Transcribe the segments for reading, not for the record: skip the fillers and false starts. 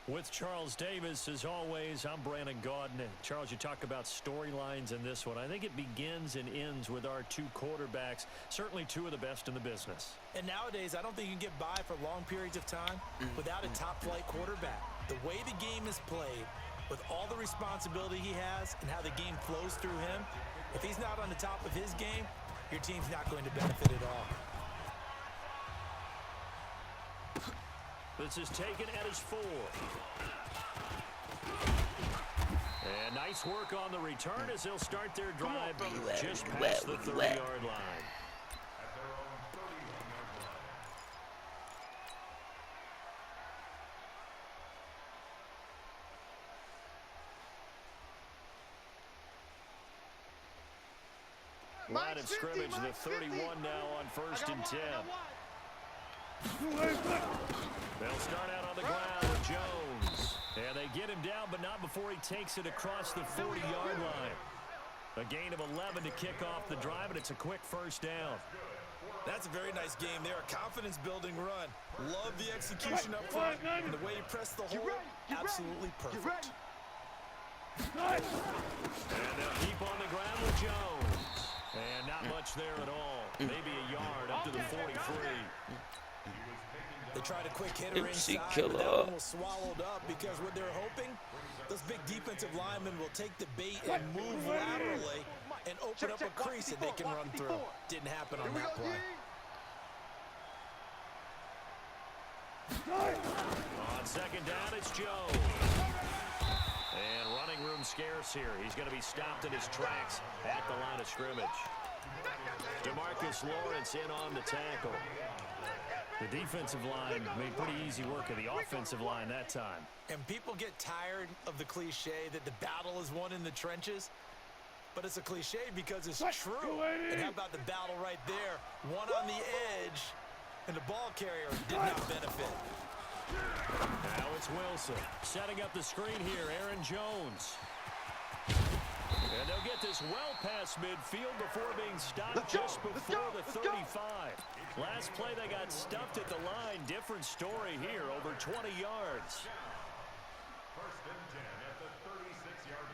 With Charles Davis, as always, I'm Brandon Gaudin. Charles, you talk about storylines in this one. I think it begins and ends with our two quarterbacks, certainly two of the best in the business. And nowadays, I don't think you can get by for long periods of time without a top-flight quarterback. The way the game is played, with all the responsibility he has and how the game flows through him, if he's not on the top of his game, your team's not going to benefit at all. This is taken at his 4. And nice work on the return as they'll start their drive just past the 30-yard line. Line of scrimmage, the 31 now on 1st and 10. They'll start out on the ground with Jones. And they get him down, but not before he takes it across the 40-yard line. A gain of 11 to kick off the drive, and it's a quick first down. That's a very nice game there. A confidence-building run. Love the execution up front. And the way he pressed the hole, absolutely perfect. And they'll keep on the ground with Jones. And not much there at all. Maybe a yard up to the 43. They tried a quick hitter inside, but that one was swallowed up because what they're hoping, those big defensive linemen will take the bait and move laterally and open up a crease that they can run through. Didn't happen on that play. On second down, it's Jones. And running room scarce here. He's going to be stopped in his tracks at the line of scrimmage. DeMarcus Lawrence in on the tackle. The defensive line made pretty easy work of the offensive line that time. And people get tired of the cliche that the battle is won in the trenches. But it's a cliche because it's true. And how about the battle right there? One on the edge, and the ball carrier did not benefit. Now it's Wilson setting up the screen here. Aaron Jones. And they'll get this well past midfield before being stopped just before the 35. Last play they got stuffed at the line. Different story here, over 20 yards. 1st and 10 at the 36-yard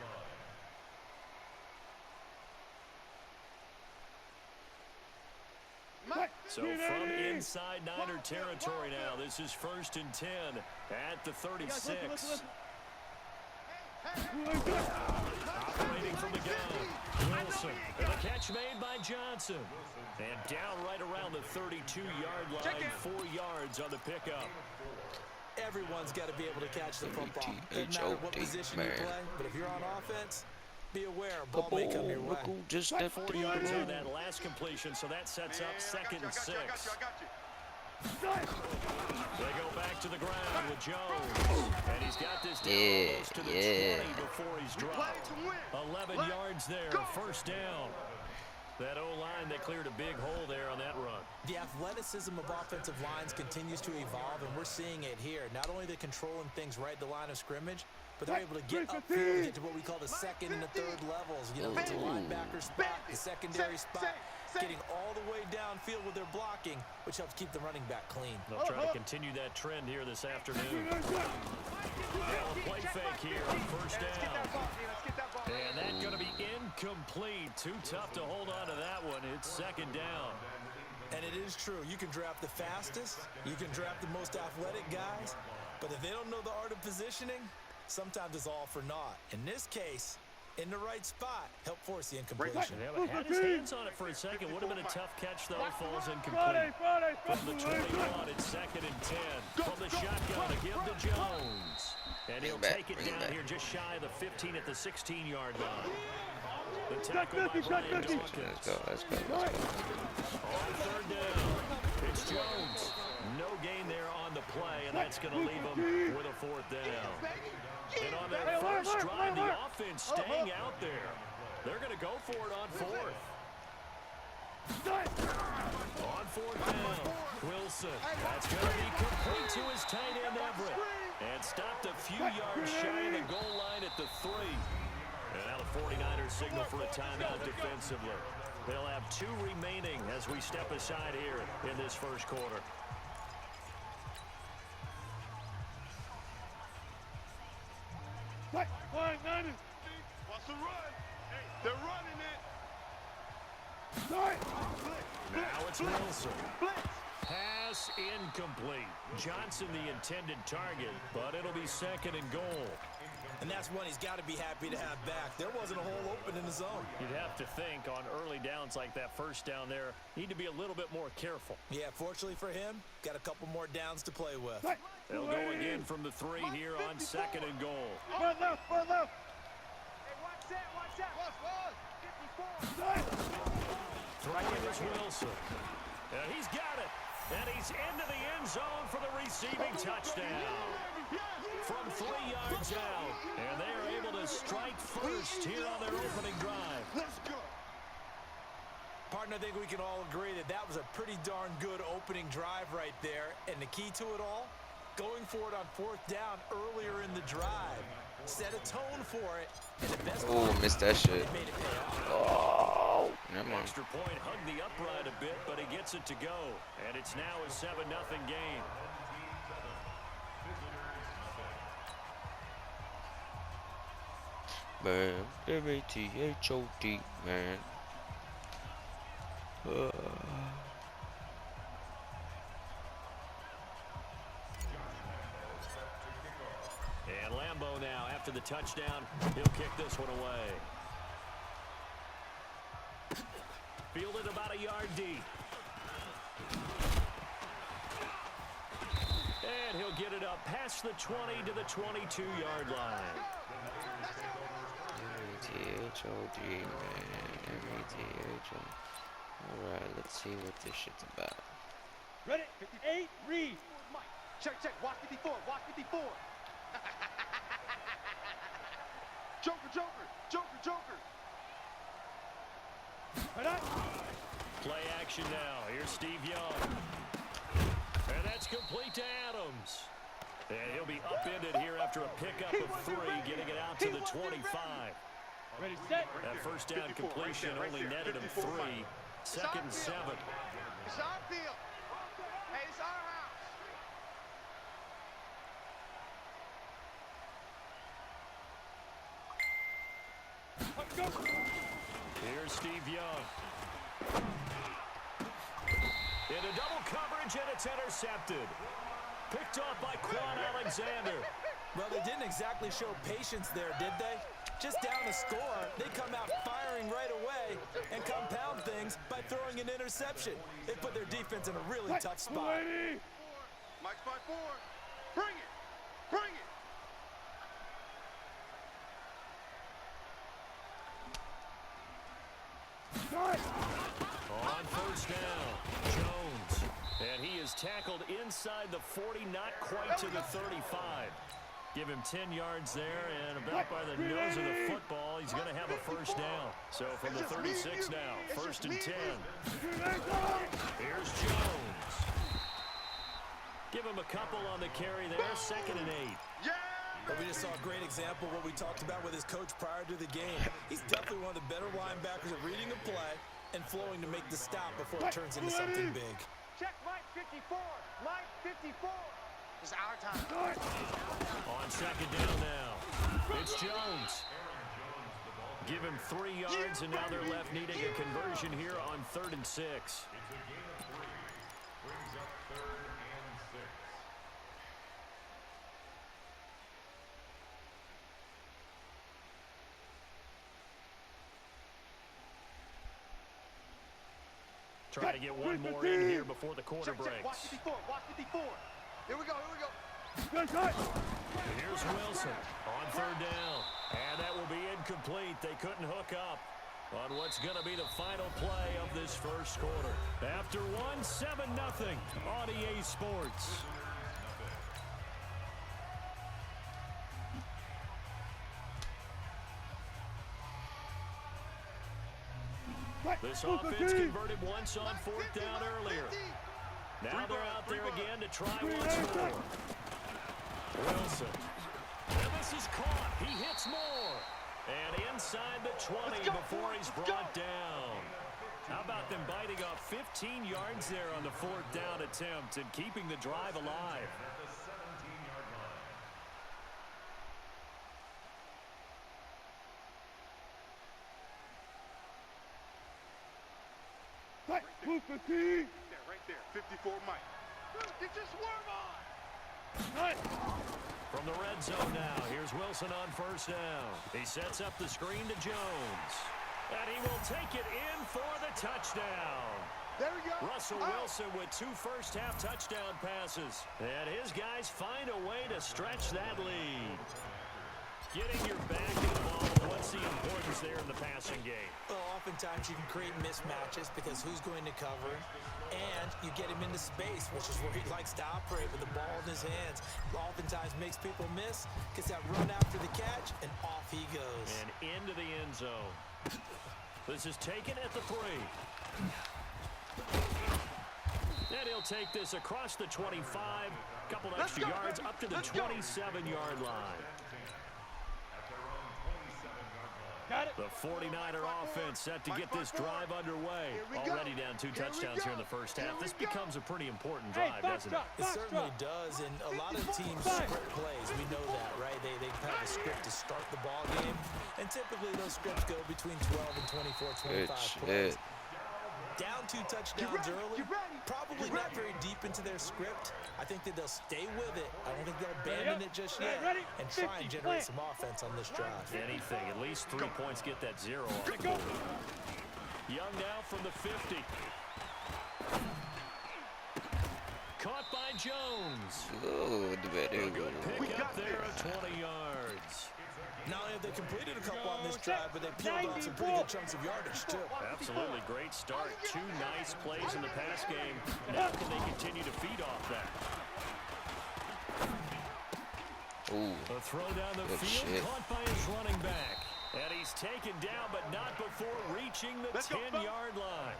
line. So from inside Niner territory now, this is 1st and 10 at the 36. Operating from the gun, Wilson. And a catch made by Johnson. And down right around the 32-yard line, 4 yards on the pickup. Everyone's got to be able to catch the football. Doesn't matter what position you play, but if you're on offense, be aware a ball may come your way. Just 4 yards on that last completion, so that sets up 2nd and 6. They go back to the ground with Jones. And he's got this down almost to the 20 before he's dropped. 11 yards there, 1st down. That O-line, they cleared a big hole there on that run. The athleticism of offensive lines continues to evolve, and we're seeing it here. Not only are they controlling things right at the line of scrimmage, but they're able to get upfield, get to what we call the 2nd and the 3rd levels. You know, the linebacker spot, the secondary spot, getting all the way downfield with their blocking, which helps keep the running back clean. They'll try to continue that trend here this afternoon. Now a play fake here on 1st down. And that's going to be incomplete. Too tough to hold on to that one. It's 2nd down. And it is true. You can draft the fastest. You can draft the most athletic guys. But if they don't know the art of positioning, sometimes it's all for naught. In this case, in the right spot, help force the incompletion. Yeah, had his hands on it for a second. Would have been a tough catch, though. Falls incomplete. From the 21, it's 2nd and 10. From the shotgun, a give to Jones. And he'll take it down here just shy of the 15 at the 16-yard line. The tackle by Brian Dawkins. Let's go. On 3rd down, it's Jones. No gain there on the play, and that's going to leave him with a 4th down. And on that first drive, the offense staying out there. They're going to go for it on 4th. On 4th down, Wilson. That's going to be complete to his tight end, Everett. And stopped a few yards shy of the goal line at the 3. And now the 49ers signal for a timeout defensively. They'll have 2 remaining as we step aside here in this 1st quarter. run. They're running it. Now it's Wilson. Pass incomplete. Johnson the intended target, but it'll be second and goal. And that's one he's got to be happy to have back. There wasn't a hole open in the zone. You'd have to think on early downs like that first down there, need to be a little bit more careful. Yeah, fortunately for him, got a couple more downs to play with. They'll go again from the 3 here on second and goal. Run left, run left. Hey, watch that, watch that. 54. Throwing is Wilson. And he's got it. And he's into the end zone for the receiving touchdown. From 3 yards out. And they are able to strike first here on their opening drive. Let's go. Partner, I think we can all agree that that was a pretty darn good opening drive right there. And the key to it all, going for it on 4th down earlier in the drive. Set a tone for it. And the best missed that shit. it made it pay off. Oh, never mind. Extra point hugged the upright a bit, but he gets it to go. And it's now a 7-0 game. Man, M-A-T-H-O-D, man. And Lambeau now, after the touchdown, he'll kick this one away. Fielded about a yard deep. And he'll get it up past the 20 to the 22-yard line. M-A-T-H-O-D, man. M-A-T-H-O. Alright, let's see what this shit's about. Ready? 58, read. Mike, check, check. Watch 54, watch 54. Joker, Joker, Joker, Joker. Right on. Play action now. Here's Steve Young. And that's complete to Adams. And he'll be upended here after a pickup of 3, getting it out to the 25. Ready, set. That first down completion only netted him 3. Second and 7. It's our field. Hey, it's our house. Let's go. Here's Steve Young. Into double coverage, and it's intercepted. Picked off by Quan Alexander. Well, they didn't exactly show patience there, did they? Just down a score, they come out firing right away and compound things by throwing an interception. They put their defense in a really tough spot. Mike's by 4. Bring it. Bring it. On first down, Jones. And he is tackled inside the 40, not quite to the 35. Give him 10 yards there, and about by the nose of the football, he's going to have a first down. So from the 36 now, first and 10. Here's Jones. Give him a couple on the carry there, second and 8. But we just saw a great example of what we talked about with his coach prior to the game. He's definitely one of the better linebackers at reading a play and flowing to make the stop before it turns into something big. Check Mike 54. Mike 54. It's our time. On second down now, it's Jones. Give him 3 yards, and now they're left needing a conversion here on 3rd and 6. It's a gain of 3. Brings up 3rd and 6. Try to get one more in here before the quarter Check, check. Watch breaks. 54. Watch 54. Here we go. Here we go. Here's Wilson on 3rd down. And that will be incomplete. They couldn't hook up on what's going to be the final play of this first quarter. After 7-0 on EA Sports. This offense converted once on 4th down earlier. Now they're out there again to try once more. Wilson. And this is caught. He hits more. And inside the 20 before he's brought down. How about them biting off 15 yards there on the 4th down attempt and keeping the drive alive? At the 17-yard line. There, right there. 54 Mike. Get your swerve on! From the red zone now, here's Wilson on first down. He sets up the screen to Jones. And he will take it in for the touchdown. There we go. Russell Wilson with 2 first-half touchdown passes. And his guys find a way to stretch that lead. Getting your back involved, what's the importance there in the passing game? Well, oftentimes you can create mismatches because who's going to cover him, and you get him into space, which is where he likes to operate with the ball in his hands. Oftentimes makes people miss, gets that run after the catch, and off he goes. And into the end zone. This is taken at the 3. And he'll take this across the 25. Couple extra yards up to the 27-yard line. Got it. The 49er offense set to get this drive underway. Already down 2 touchdowns here in the first half. This becomes a pretty important drive, doesn't it? It certainly does, and a lot of teams script plays. We know that, right? They have a script to start the ball game, and typically those scripts go between 12 and 24, 25 plays. Down 2 touchdowns early, probably not very deep into their script. I think that they'll stay with it. I don't think they'll abandon it just yet and try and generate some offense on this drive. Anything, at least 3 points, get that 0 on the board. Young now from the 50. Caught by Jones. Good, very good. Pick up there at 20 yards. Not only have they completed a couple on this drive, but they peeled off some pretty good chunks of yardage, too. Absolutely great start. 2 nice plays in the pass game. Now can they continue to feed off that? Ooh. A throw down the field, caught by his running back. And he's taken down, but not before reaching the 10-yard line.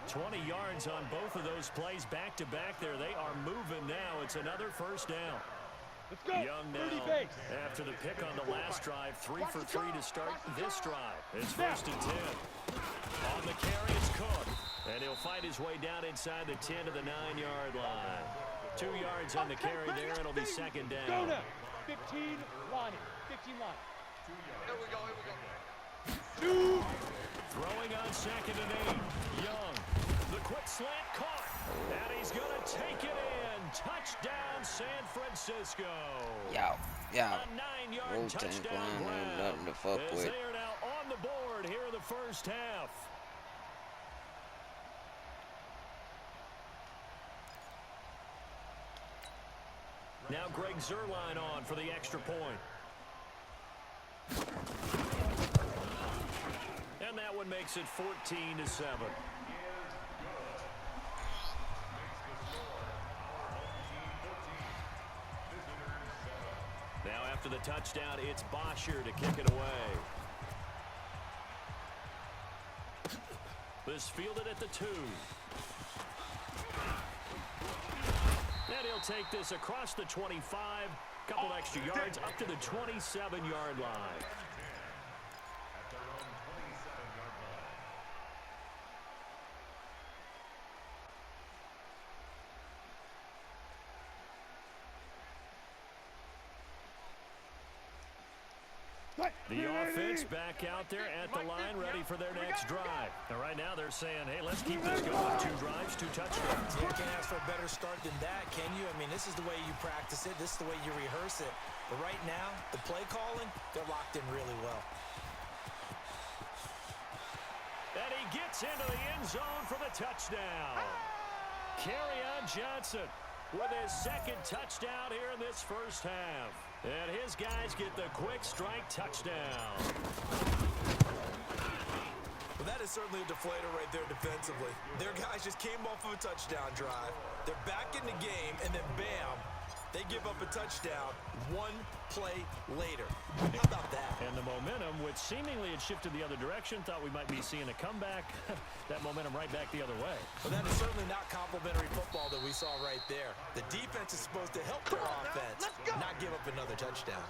20 yards on both of those plays back-to-back there. They are moving now. It's another first down. Let's go. Young now, after the pick on the last drive, 3 for 3 to start this drive. It's 1st and 10. On the carry, it's Cook. And he'll find his way down inside the 10 to the 9-yard line. 2 yards on the carry there, and it'll be 2nd down. Go now. 15 line. 15 line. Here we go. Throwing on 2nd and 8. Young, the quick slant caught. And he's going to take it in. Touchdown, San Francisco. Yow. A 9-yard touchdown grab. Nothing to fuck As with. they are now on the board here in the first half. Now Greg Zuerlein on for the extra point. And that one makes it 14-7. Now after the touchdown, it's Bosher to kick it away. This fielded at the 2. And he'll take this across the 25. Couple extra yards up to the 27-yard line. The offense back out there at the line, ready for their next drive. And right now they're saying, hey, let's keep this going. 2 drives, 2 touchdowns. You can't ask for a better start than that, can you? I mean, this is the way you practice it. This is the way you rehearse it. But right now, the play calling, they're locked in really well. And he gets into the end zone for the touchdown. Kerryon Johnson with his 2nd touchdown here in this first half. And his guys get the quick strike touchdown. Well, that is certainly a deflator right there defensively. Their guys just came off of a touchdown drive. They're back in the game, and then bam, they give up a touchdown 1 play later. How about that? And the momentum, which seemingly had shifted the other direction, thought we might be seeing a comeback. That momentum right back the other way. Well, that is certainly not complimentary football that we saw right there. The defense is supposed to help their offense, not give up another touchdown.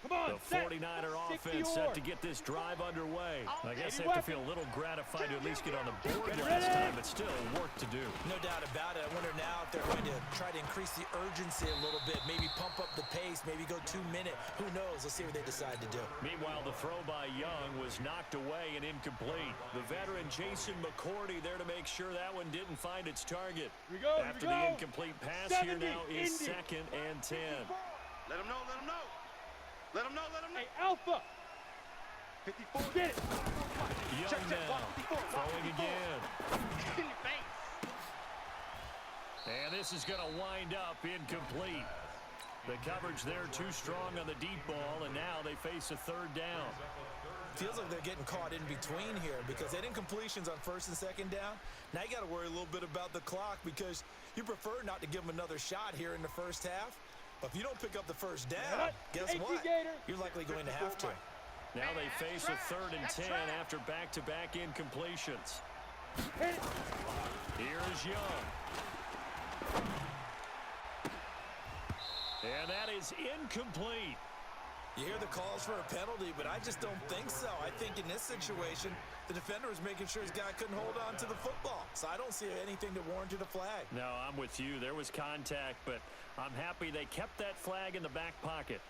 The 49er offense set to get this drive underway. I guess they have to feel a little gratified to at least get on the board last time, but still work to do. No doubt about it. I wonder now if they're going to try to increase the urgency a little bit, maybe pump up the pace, maybe go 2 minute. Who knows? Let's see what they decide to do. Meanwhile, the throw by Young was knocked away and incomplete. The veteran Jason McCourty there to make sure that one didn't find its target. After the incomplete pass, here now is 2nd and 10. Let him know, let him know. Let him know, let him know. Hey, Alpha. 54. Get it. Young now, throwing again. In your face. And this is going to wind up incomplete. The coverage there too strong on the deep ball, and now they face a 3rd down. Feels like they're getting caught in between here because they didn't completions on 1st and 2nd down. Now you got to worry a little bit about the clock because you prefer not to give them another shot here in the 1st half. But if you don't pick up the 1st down, guess what? You're likely going to have to. Now they face a 3rd and 10 after back-to-back incompletions. Here is Young. And that is incomplete. You hear the calls for a penalty, but I just don't think so. I think in this situation, the defender was making sure his guy couldn't hold on to the football. So I don't see anything that warranted a flag. No, I'm with you. There was contact, but I'm happy they kept that flag in the back pocket.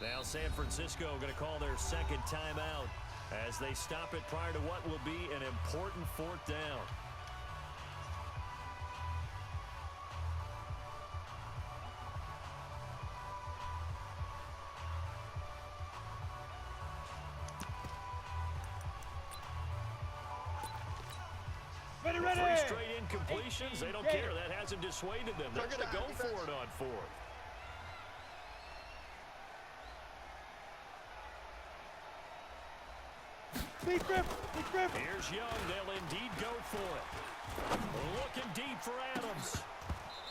Now San Francisco going to call their 2nd timeout as they stop it prior to what will be an important 4th down. Ready. 3 straight incompletions. They don't care. That hasn't dissuaded them. They're going to go for it on 4th. Here's Young. They'll indeed go for it. Looking deep for Adams.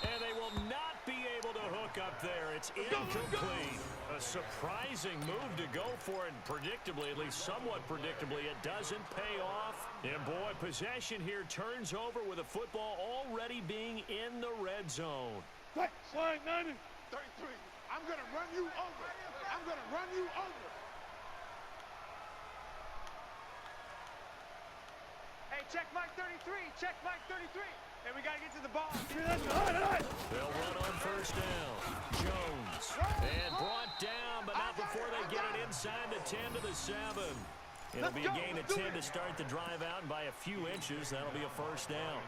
And they will not be able to hook up there. It's incomplete. A surprising move to go for it. Predictably, at least somewhat predictably, it doesn't pay off. And boy, possession here turns over with a football already being in the red zone. Slide 90. 33. I'm going to run you over. I'm going to run you over. Hey, check Mike 33. Check Mike 33. Hey, we got to get to the ball. They'll run on 1st down. Jones. And brought down, but not before they get it inside the 10 to the 7. It'll be a gain of 10 to start the drive out, and by a few inches, that'll be a 1st down.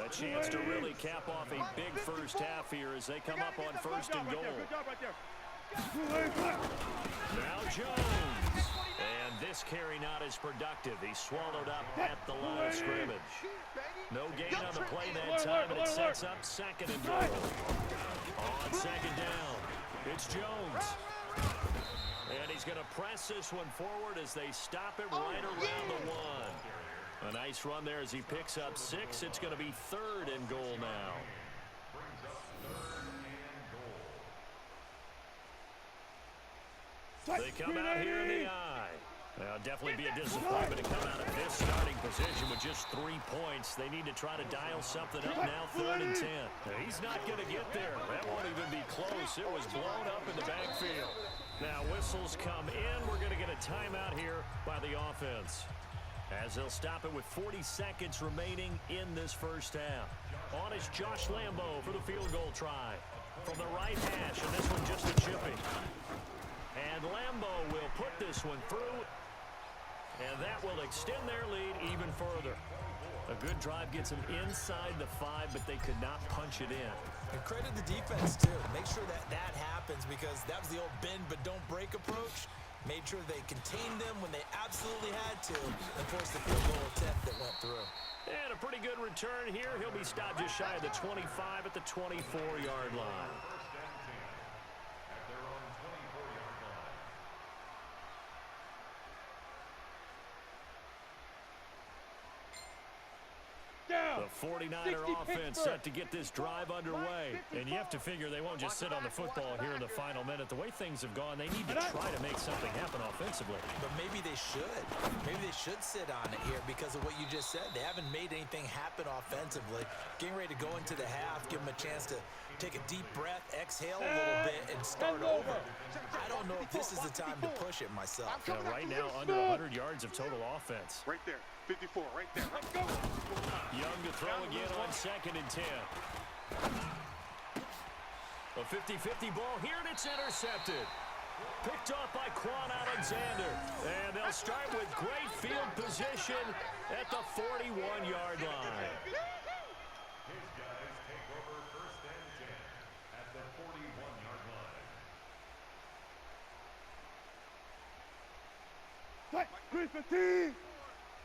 A chance to really cap off a big 1st half here as they come up on 1st and goal. Now Jones. And this carry not as productive. He swallowed up at the line of scrimmage. No gain on the play that time, and it sets up 2nd and goal. On 2nd down, it's Jones. And he's going to press this one forward as they stop it right around the 1. A nice run there as he picks up 6. It's going to be 3rd and goal now. They come out here in the eye. Now, definitely be a disappointment to come out of this starting position with just 3 points. They need to try to dial something up now, 3rd and 10. He's not going to get there. That won't even be close. It was blown up in the backfield. Now, whistles come in. We're going to get a timeout here by the offense, as they'll stop it with 40 seconds remaining in this 1st half. On is Josh Lambo for the field goal try. From the right hash, and this one just a chipping. And Lambo will put this one through, and that will extend their lead even further. A good drive gets them inside the 5, but they could not punch it in. And credit the defense, too. Make sure that happens because that was the old bend but don't break approach. Made sure they contained them when they absolutely had to and forced the field goal attempt that went through. And a pretty good return here. He'll be stopped just shy of the 25 at the 24-yard line. The 49er offense set to get this drive underway. And you have to figure they won't just sit on the football here in the final minute. The way things have gone, they need to try to make something happen offensively. But maybe they should. Maybe they should sit on it here because of what you just said. They haven't made anything happen offensively. Getting ready to go into the half, give them a chance to take a deep breath, exhale a little bit, and start over. I don't know if this is the time to push it myself. Right now, under 100 yards of total offense. Right there. 54, right there. Let's go. Young to throw again on 2nd and 10. A 50-50 ball here, and it's intercepted. Picked off by Quan Alexander. And they'll start with great field position at the 41-yard line. His guys take over 1st and 10 at the 41-yard line. 315.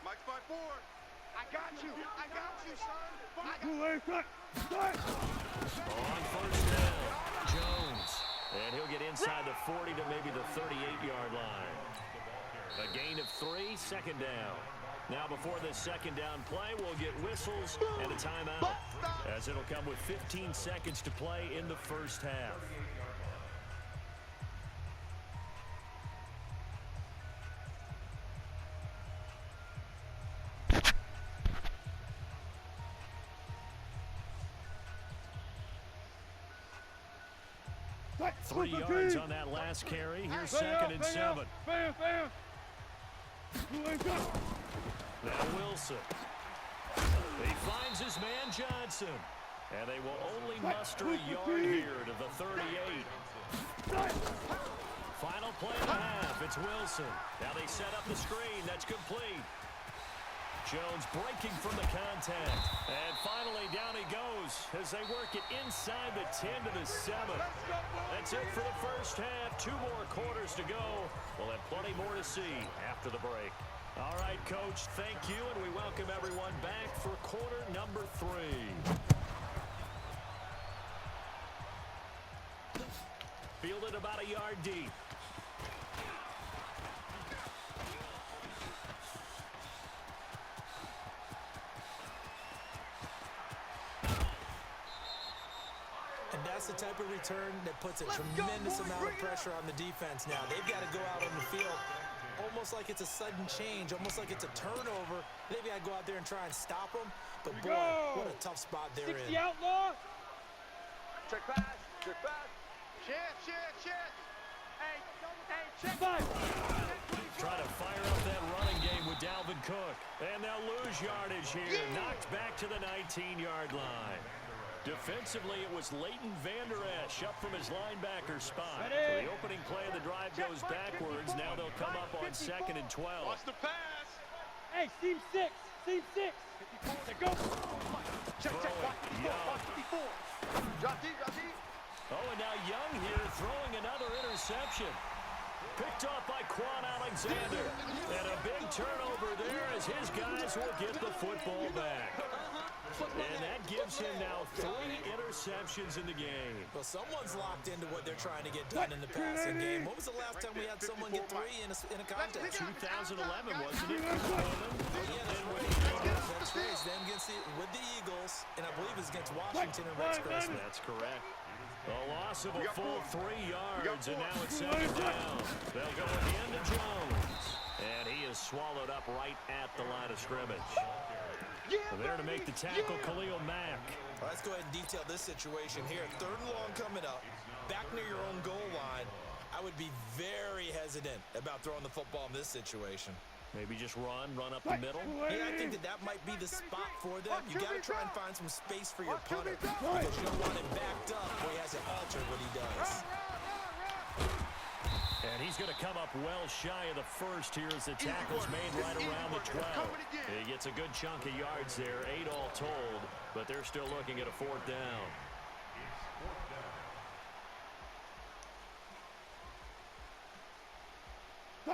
Mike's by 4. I got you, son. On 1st down, Jones. And he'll get inside the 40 to maybe the 38-yard line. A gain of 3, 2nd down. Now before this 2nd down play, we'll get whistles and a timeout, as it'll come with 15 seconds to play in the 1st half. Three yards on that last carry. Here's 2nd and 7. Now Wilson. He finds his man Johnson. And they will only muster a yard here to the 38. Final play of the half. It's Wilson. Now they set up the screen. That's complete. Jones breaking from the contact. And finally down he goes as they work it inside the 10 to the 7. That's it for the 1st half. 2 more quarters to go. We'll have plenty more to see after the break. All right, Coach, thank you, and we welcome everyone back for quarter number 3. Fielded about a yard deep. That's the type of return that puts a tremendous amount of pressure on the defense now. They've got to go out on the field almost like it's a sudden change, almost like it's a turnover. They've got to go out there and try and stop them. But, boy, what a tough spot they're in. 60 outlaw. Check pass. Check pass. Check. Hey, check. 5. Try to fire up that running game with Dalvin Cook. And they'll lose yardage here. Knocked back to the 19-yard line. Defensively, it was Leighton Vander Esch up from his linebacker spot. The opening play of the drive goes backwards. Now they'll come up on 2nd and 12. Watch the pass. Hey, seam 6. Seam 6. There go. Check. Watch 54. Drop deep. Oh, and now Young here throwing another interception. Picked off by Quan Alexander. And a big turnover there as his guys will get the football back. And that gives him now 3 interceptions in the game. Well, someone's locked into what they're trying to get done in the passing game. When was the last time we had someone get 3 in a contest? 2011, wasn't it? That's right. It's them with the Eagles, and I believe it's against Washington and Rex Grossman. That's correct. A loss of a full 3 yards, and now it's 2nd down. They'll go again to Jones. And he is swallowed up right at the line of scrimmage. So there to make the tackle, Khalil Mack. Well, let's go ahead and detail this situation here. 3rd and long coming up, back near your own goal line. I would be very hesitant about throwing the football in this situation. Maybe just run up the middle. Yeah, I think that might be the spot for them. You got to try and find some space for your punter because you don't want him backed up where he has to alter what he does. And he's going to come up well shy of the first here as the tackle's made right around the 12. He gets a good chunk of yards there, 8 all told, but they're still looking at a 4th down.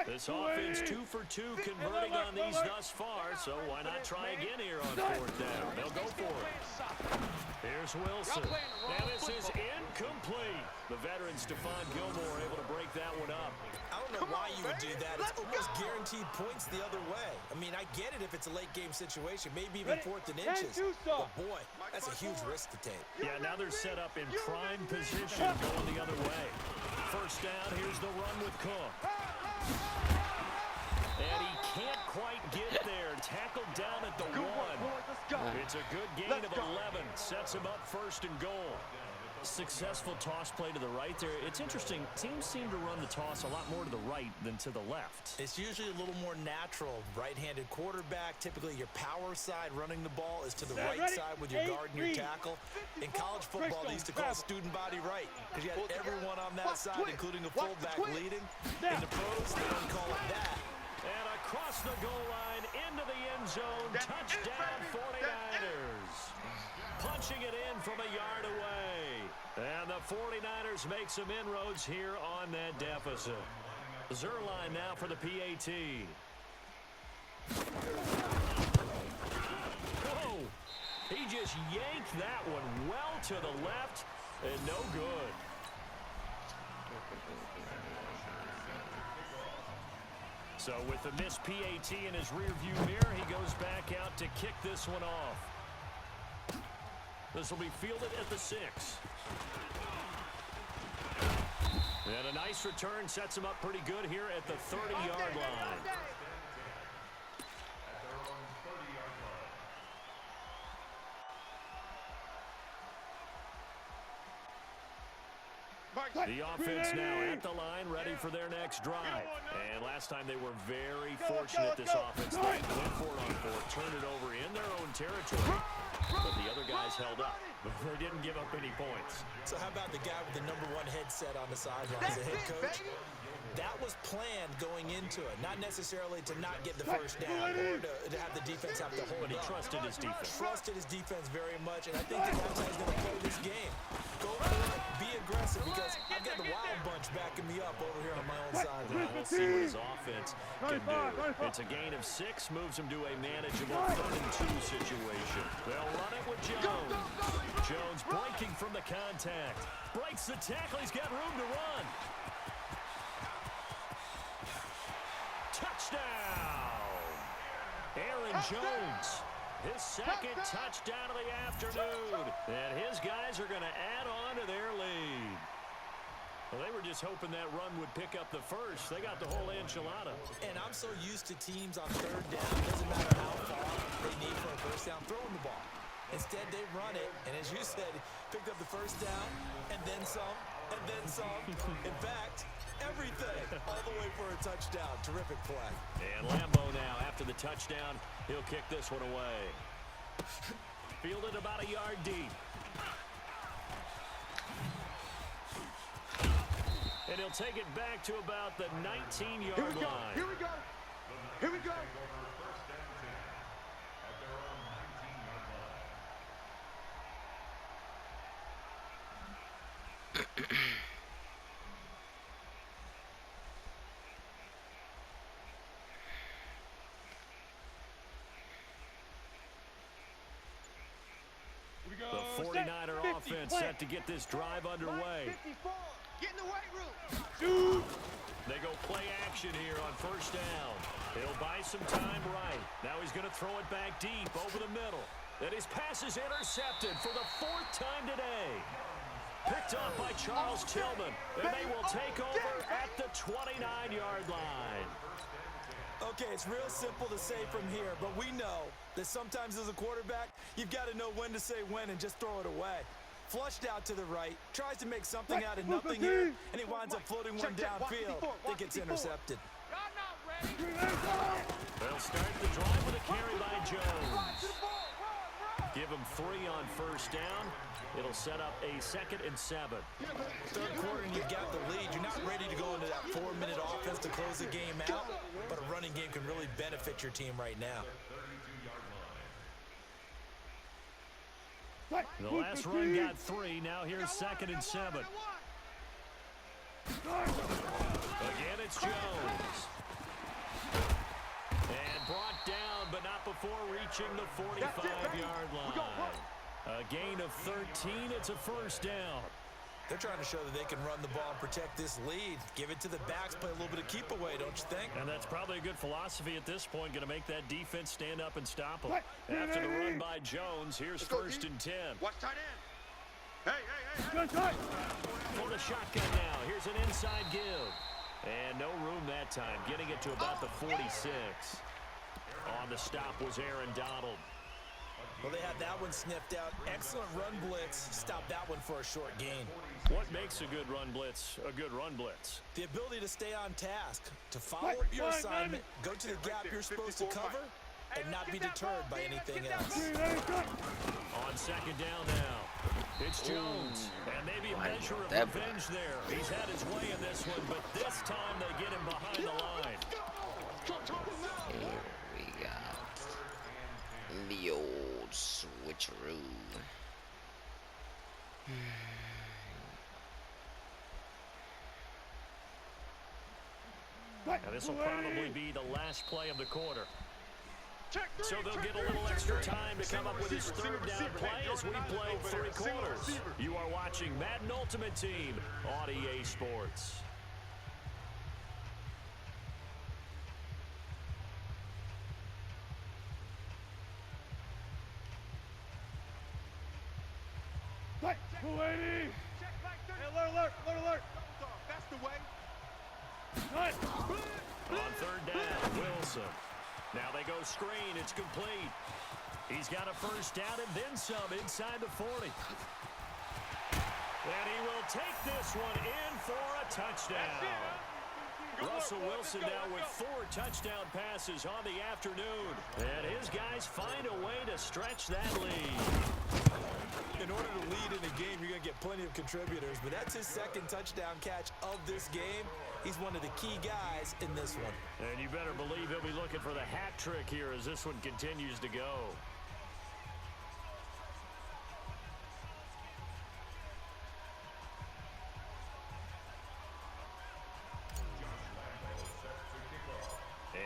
This offense 2 for 2 converting on these thus far, so why not try again here on 4th down? They'll go for it. Here's Wilson. And this is incomplete. The veteran Stephon Gilmore able to break that one up. I don't know why you would do that. It's almost guaranteed points the other way. I mean, I get it if it's a late game situation, maybe even 4th and inches. But boy, that's a huge risk to take. Yeah, now they're set up in prime position going the other way. First down, here's the run with Cook. And he can't quite get there. Tackled down at the 1. It's a good gain of 11. Sets him up 1st and goal. Successful toss play to the right there. It's interesting. Teams seem to run the toss a lot more to the right than to the left. It's usually a little more natural. Right-handed quarterback, typically your power side running the ball is to the right side with your guard and your tackle. In college football, they used to call student body right because you had everyone on that side, including the fullback leading. In the pros, they don't call it that. And across the goal line, into the end zone, touchdown 49ers. Punching it in from a yard away. And the 49ers make some inroads here on that deficit. Zerline now for the PAT. Whoa! He just yanked that one well to the left and no good. So with the missed PAT in his rearview mirror, he goes back out to kick this one off. This will be fielded at the 6. And a nice return sets him up pretty good here at the 30-yard line. The offense now at the line, ready for their next drive. And last time they were very fortunate, this offense. They went for it on 4th, turned it over in their own territory. But the other guys held up. They didn't give up any points. So how about the guy with the #1 headset on the sidelines, the head coach? That was planned going into it, not necessarily to not get the first down or to have the defense have to hold But he up. trusted his defense. Trusted his defense very much, and I think that's how he's going to play this game. Go for it, be aggressive, because I've got the wild bunch backing me up over here on my own sideline. We'll see what his offense can do. It's a gain of 6, moves him to a manageable 3rd and 2 situation. They'll run it with Jones. Jones breaking from the contact. Breaks the tackle. He's got room to run. Touchdown! Aaron Jones. His 2nd touchdown of the afternoon. And his guys are going to add on to their lead. Well, they were just hoping that run would pick up the first. They got the whole enchilada. And I'm so used to teams on 3rd down, doesn't matter how far they need for a first down, throwing the ball. Instead, they run it, and as you said, picked up the first down, and then some, and then some. In fact, everything, all the way for a touchdown. Terrific play. And Lambeau now, after the touchdown, he'll kick this one away. Fielded about a yard deep. And he'll take it back to about the 19-yard line. Here we go. Here we go. The 49er offense set to get this drive underway. 54. Get in the weight room. Dude. They go play action here on first down. He'll buy some time right. Now he's going to throw it back deep over the middle. And his pass is intercepted for the 4th time today. Picked off by Charles Tillman. And they will take over at the 29-yard line. Okay, it's real simple to say from here, but we know that sometimes as a quarterback, you've got to know when to say when and just throw it away. Flushed out to the right, tries to make something out of nothing here, and he winds up floating one downfield. I think it's intercepted. Y'all not ready. They'll start the drive with a carry by Jones. Give him 3 on first down. It'll set up a 2nd and 7. 3rd quarter, and you've got the lead. You're not ready to go into that 4-minute offense to close the game out, but a running game can really benefit your team right now. The last run got 3. Now here's 2nd and 7. Again, it's Jones. And brought down, but not before reaching the 45-yard line. A gain of 13. It's a first down. They're trying to show that they can run the ball and protect this lead. Give it to the backs, play a little bit of keep away, don't you think? And that's probably a good philosophy at this point. Going to make that defense stand up and stop them. After the run by Jones, here's first and 10. Watch tight end. Hey. For the shotgun now. Here's an inside give. And no room that time. Getting it to about the 46. On the stop was Aaron Donald. Well, they had that one sniffed out. Excellent run blitz. Stop that one for a short gain. What makes a good run blitz a good run blitz? The ability to stay on task, to follow your assignment, go to the gap you're supposed to cover, and not be deterred by anything else. On second down now, it's Jones. And maybe a measure of revenge there. He's had his way in this one, but this time they get him behind the line. Here we got the old switcheroo. Now this will probably be the last play of the quarter. So they'll get a little extra time to come up with his third down play as we play 3 quarters. You are watching Madden Ultimate Team on EA Sports. Alert. That's the way. On third down, Wilson. Now they go screen. It's complete. He's got a first down and then some inside the 40. And he will take this one in for a touchdown. Russell Wilson now with 4 touchdown passes on the afternoon. And his guys find a way to stretch that lead. In order to lead in a game, you're going to get plenty of contributors, but that's his second touchdown catch of this game. He's one of the key guys in this one. And you better believe he'll be looking for the hat trick here as this one continues to go.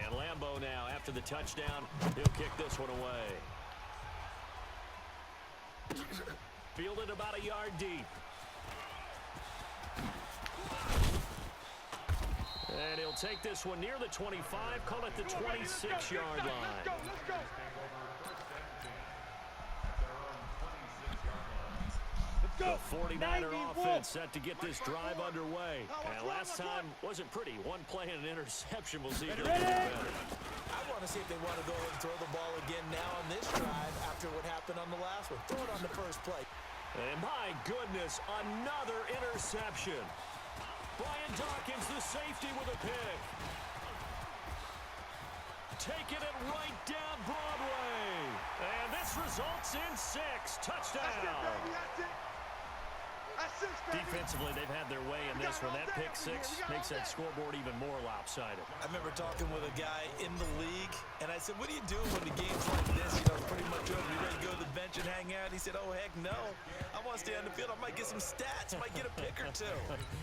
And Lambeau now, after the touchdown, he'll kick this one away. Fielded about a yard deep. And he'll take this one near the 25, call it the 26-yard line. Let's go. The 49er offense set to get this drive underway. And last time wasn't pretty. One play and an interception. We'll see if they'll do better. I want to see if they want to go ahead and throw the ball again now on this drive after what happened on the last one. Throw it on the first play. And my goodness, another interception. Brian Dawkins, the safety, with a pick. Taking it right down Broadway. And this results in 6. Touchdown. Defensively, they've had their way in this one. That pick 6 makes that scoreboard even more lopsided. I remember talking with a guy in the league, and I said, what do you do when the game's like this? You know, it's pretty much over. You ready to go to the bench and hang out? He said, oh, heck no. I want to stay on the field. I might get some stats. I might get a pick or 2.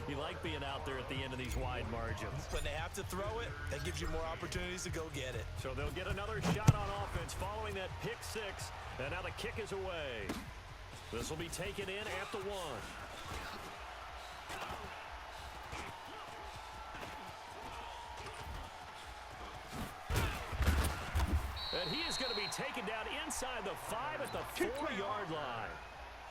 You like being out there at the end of these wide margins. When they have to throw it, that gives you more opportunities to go get it. So they'll get another shot on offense following that pick 6. And now the kick is away. This will be taken in at the 1. And he is going to be taken down inside the 5 at the 4-yard line.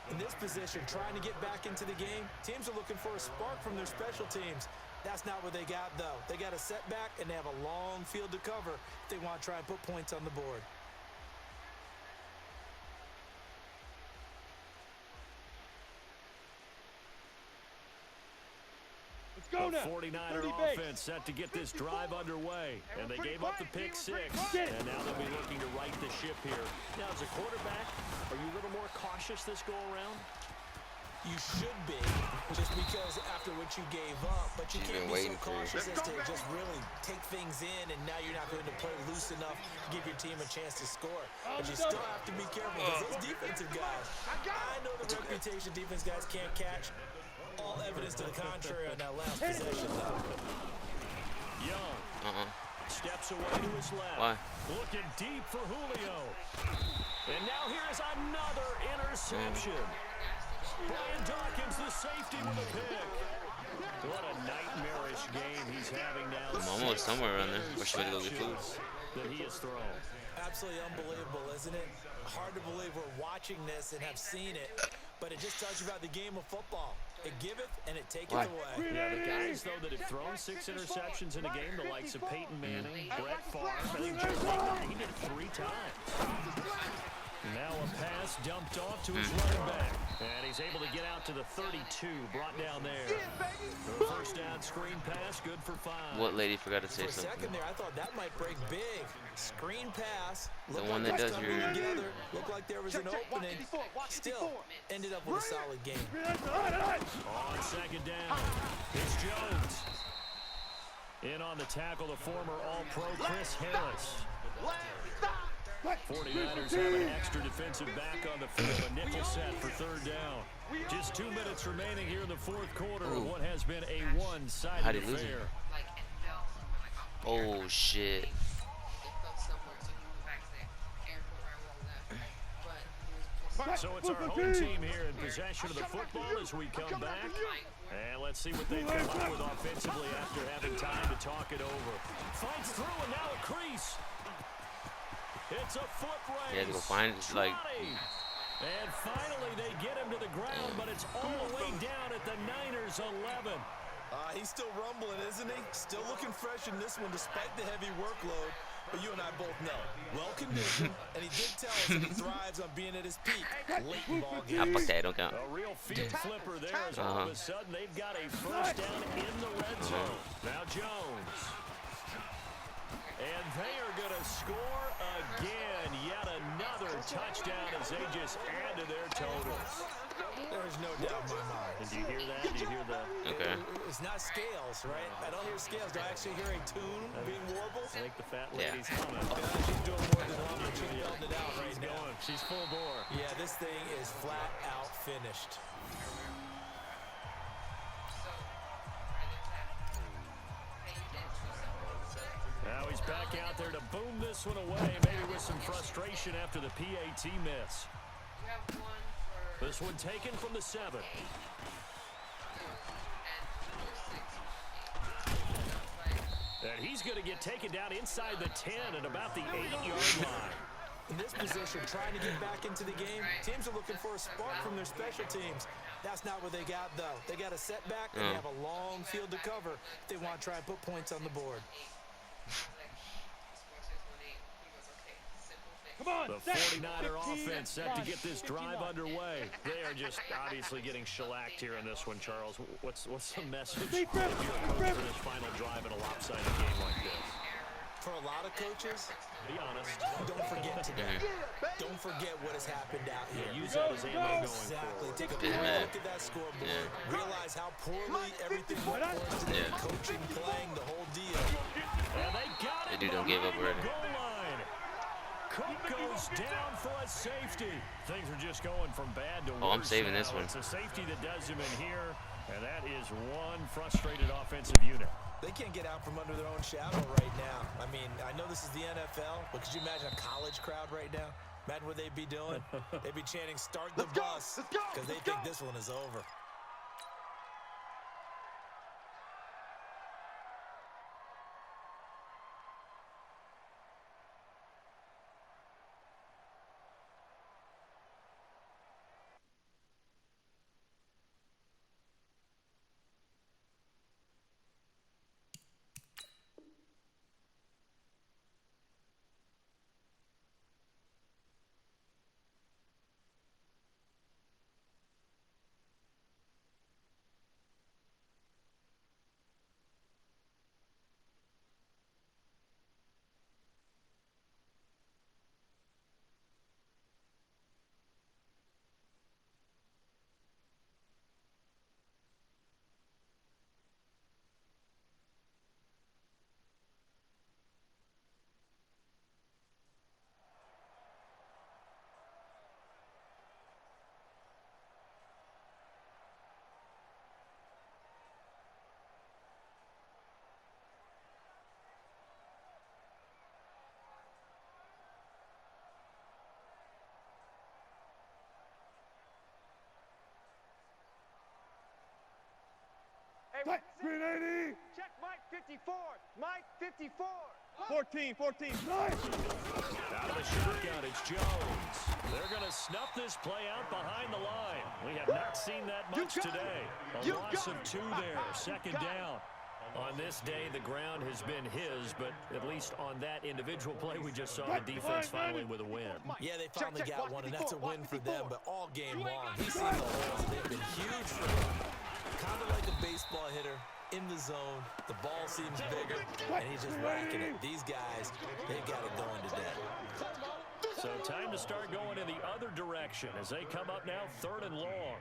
In this position, trying to get back into the game, teams are looking for a spark from their special teams. That's not what they got, though. They got a setback, and they have a long field to cover if they want to try and put points on the board. The 49er offense set to get this drive underway. And they gave up the pick 6. And now they'll be looking to right the ship here. Now, as a quarterback, are you a little more cautious this go-around? You should be, just because after what you gave up. But you can't be so cautious as to just really take things in, and now you're not going to play loose enough to give your team a chance to score. But you still have to be careful because those defensive guys, I know the reputation defense guys can't catch. All evidence to the contrary on that last possession, though. Young steps away to his left. Why? Looking deep for Julio. And now here is another interception. interception. Brian Dawkins, the safety, with a pick. What a nightmarish game he's having now. I'm almost somewhere around there. Or should I go get food? That he has thrown. Absolutely unbelievable, isn't it? Hard to believe we're watching this and have seen it, but it just tells you about the game of football. It giveth and it taketh away. Yeah, the guys, though, that have thrown 6 interceptions in a game, the likes of Peyton Manning, Brett Favre, I think Joe Burrow, he did it 3 times. Now a pass dumped off to his running back. And he's able to get out to the 32, brought down there. The first down screen pass, good for 5. What lady forgot to say For a something? second there, I thought that might break big. Screen pass. The one that does your... Looked like there was an opening. Still, ended up with a solid game. On second down, it's Jones. In on the tackle, the former All-Pro Chris Harris. 49ers have an extra defensive back on the field, a nickel set for third down. Just 2 minutes remaining here in the fourth quarter of what has been a one-sided affair. Oh, shit. So it's our home team here in possession of the football as we come back. And let's see what they come up with offensively after having time to talk it over. Fights through and now a crease. It's a foot race. You had to go find it. It's like... And finally they get him to the ground, but it's all the way down at the Niners 11. He's still rumbling, isn't he? Still looking fresh in this one despite the heavy workload. But you and I both know, well-conditioned, and he did tell us that he thrives on being at his peak late in ball games. Okay, don't count. A real field flipper there as all of a sudden they've got a first down in the red zone. Now Jones. And they are going to score again. Yet another touchdown as they just add to their totals. There's no doubt in my mind. And do you hear that? Do you hear the... Okay. It's not scales, right? I don't hear scales. Do I actually hear a tune being warbled? I think the fat lady's coming. She's doing more than one, but she's belting it out right now. She's full bore. Yeah, this thing is flat out finished. Now he's back out there to boom this one away, maybe with some frustration after the PAT miss. This one taken from the 7. And he's going to get taken down inside the 10 at about the 8-yard line. In this position, trying to get back into the game, teams are looking for a spark from their special teams. That's not what they got, though. They got a setback, and they have a long field to cover if they want to try and put points on the board. The 49er offense set to get this drive underway. They are just obviously getting shellacked here in this one, Charles. What's the message if you're a coach for this final drive in a lopsided game like this? For a lot of coaches, be honest. Don't forget today. Don't forget what has happened out here. Yeah, use that as ammo going Exactly. forward. Take a look at that scoreboard. Realize how poorly everything went for us today. Coaching, playing, the whole deal. And they got it. The dude don't give up already. Goal line. Cook goes down for a safety. Things are just going from bad to worse. Oh, I'm saving this one. It's a safety that does him in here, and that is one frustrated offensive unit. They can't get out from under their own shadow right now. I mean, I know this is the NFL, but could you imagine a college crowd right now? Imagine what they'd be doing. They'd be chanting, "Start the bus," because they think this one is over. Screen 80. Check Mike 54. Mike 54. 14. Out of the shotgun, it's Jones. They're going to snuff this play out behind the line. We have not seen that much today. A loss of 2 there, second down. On this day, the ground has been his, but at least on that individual play, we just saw the defense finally with a win. Yeah, they finally got one, and that's a win for them, but all game long, he's seen the holes. They've been huge for him. Kind of like a baseball hitter in the zone. The ball seems bigger, and he's just whacking it. These guys, they've got it going today. So time to start going in the other direction as they come up now 3rd and long.